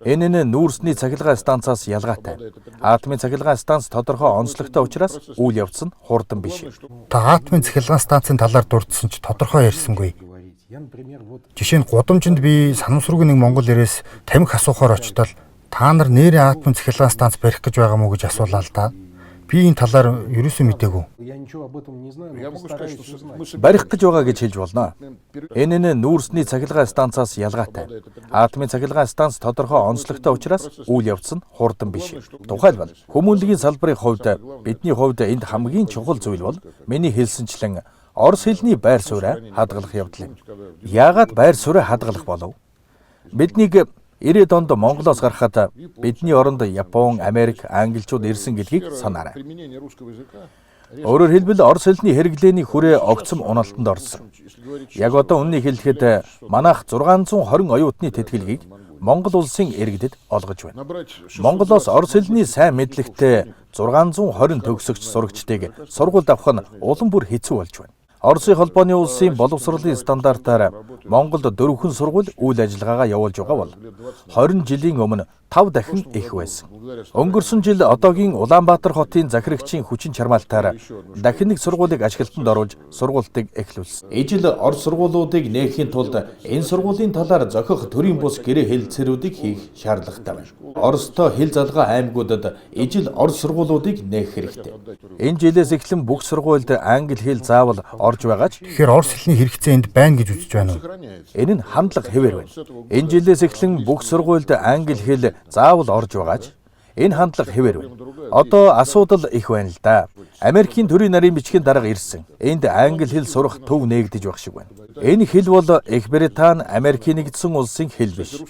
Энэ нь нүүрсний цахилгаан станцаас ялгаатай. Атомын цахилгаан станц тодорхой онцлогтой учраас үйл явц нь хурдан биш. Та атомын цахилгаан станцын талаар дурдсан ч тодорхой ярьсангүй. Жишээ нь гудамжинд би санамсруугийн нэг монгол ирээс тамхи асуухаар очтол та нар нэрээ атомын цахилгаан станц барих гэж байгаа мó гэж асуулаа л да. Би энэ талаар ерөөсөө мэдээгүй. Барих гэж байгаа гэж хэлж болно. Энэ нь нүүрсний цахилгаан станцаас ялгаатай. Атомын цахилгаан станц тодорхой онцлогтой учраас үйл явц нь хурдан биш. Тухайлбал хүмүүнлэгийн салбарын хувьд бидний хувьд энд хамгийн чухал зүйл бол миний хэлсэнчлэн орос хэлний байр сууриа хадгалах явдал юм. Яагаад байр сууриа хадгалах болов? Биднийг 90-ад онд Монголоос гарахад бидний оронд Япон, Америк, англичууд ирсэн гэдгийг санаарай. Өөрөөр хэлбэл орос хэлний хэрэглээний хүрээ огцом уналтанд орсон. Яг одоо үннийг хэлэхэд манайх 620 оюутны тэтгэлгийг Монгол улсын иргэдэд олгож байна. Монголоос орос хэлний сайн мэдлэгтэй 620 төгсөгч сурагчдыг сургуульд авах нь улам бүр хэцүү болж байна. Оросын холбооны улсын боловсролын стандартаар Монголд 4 сургууль үйл ажиллагаагаа явуулж байгаа бол 20 жилийн өмнө 5 дахин их байсан. Өнгөрсөн жил одоогийн Улаанбаатар хотын захирагчийн хүчин чармаалтаар дахин нэг сургуулийг ашиглалтанд оруулж сургуультыг эхлүүлсэн. Ижил орос сургуулиудыг нээхийн тулд энэ сургуулийн талаар зохих төрийн бус гэрээ хэлэлцээрүүдийг хийх шаардлагатай байна. Оростой хэл залгаа аймагуудад ижил орос сургуулиудыг нээх хэрэгтэй. Энэ жилээс эхлэн бүх сургуульд англи хэл заавал орж байгаа ч Тэгэхээр орос хэлний хэрэгцээ энд байна гэж үзэж байна уу? энэ нь хандлага хэвээр байна. Энэ жилээс эхлэн бүх сургуульд англи хэл заавал орж байгаа ч энэ хандлага хэвээр байна. Одоо асуудал их байна л да. Америкийн төрийн нарийн бичгийн дарга ирсэн. Энд англи хэл сурах төв нээгдэж байх шиг байна. Энэ хэл бол Их Британи, Америкийн нэгдсэн улсын хэл биш.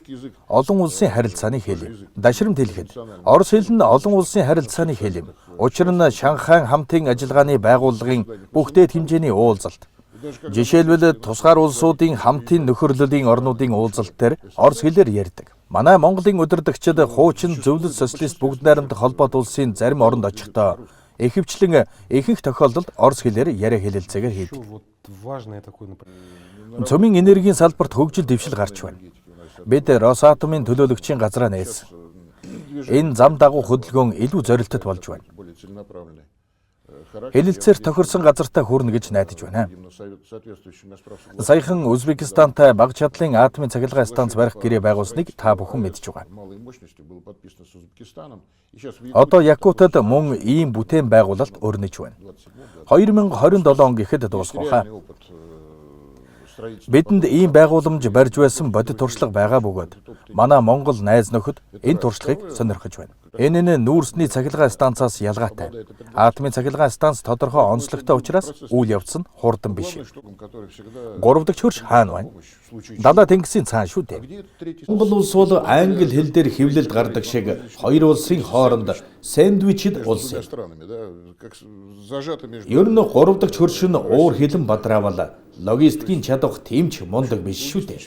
Олон улсын харилцааны хэл юм. Дашрамт хэлэхэд орос хэл нь олон улсын харилцааны хэл юм. Учир нь Шанхай хамтын ажиллагааны байгууллагын бүх дэд хэмжээний уулзалт. Жишээлбэл тусгаар улсуудын хамтын нөхөрлөлийн орнуудын уулзалт дээр орос хэлээр ярьдаг. Манай Монголын удирдагчид хуучин зөвлөл социалист бүгд найрамдах холбоот улсын зарим оронд очихдоо ихэвчлэн ихэнх тохиолдолд орос хэлээр яриа хэлэлцээгээр хийдэг. Цөмийн энергийн салбарт хөгжил дэвшил гарч байна. Бид Росатомын төлөөлөгчийн газраа нээсэн. Энэ зам дагуу хөдөлгөөн илүү зорилттой болж байна. Хэлэлцээр тохирсон газартаа хүрнэ гэж найдаж байна. Саяхан Узбекистантай бага чадлын атомын цахилгаан станц барих гэрээ байгуулсныг та бүхэн мэдж байгаа. Одоо Якутад мөн ийм бүтээн байгуулалт өрнөж байна. 2027 он гэхэд дуусгах. Бидэнд ийм байгууламж барьж байсан бодит туршлага байгаа бөгөөд манай Монгол найз нөхөд энэ туршлагыг сонирхож байна. Энэ нь нүүрсний цахилгаан станцаас ялгаатай. Атомын цахилгаан станц тодорхой онцлогтой учраас үйл явц нь хурдан биш. 3 дахь хөрш хаана байна? Далаа тэнгисийн цаана шүү дээ. Монгол улс бол англи хэл дээр хэвлэлд гардаг шиг хоёр улсын хооронд сэндвичд улс юм. Ер нь 3 дахь хөрш нь уур хилэн бадраавал логистикийн чадвар тийм ч мундаг биш шүү дээ.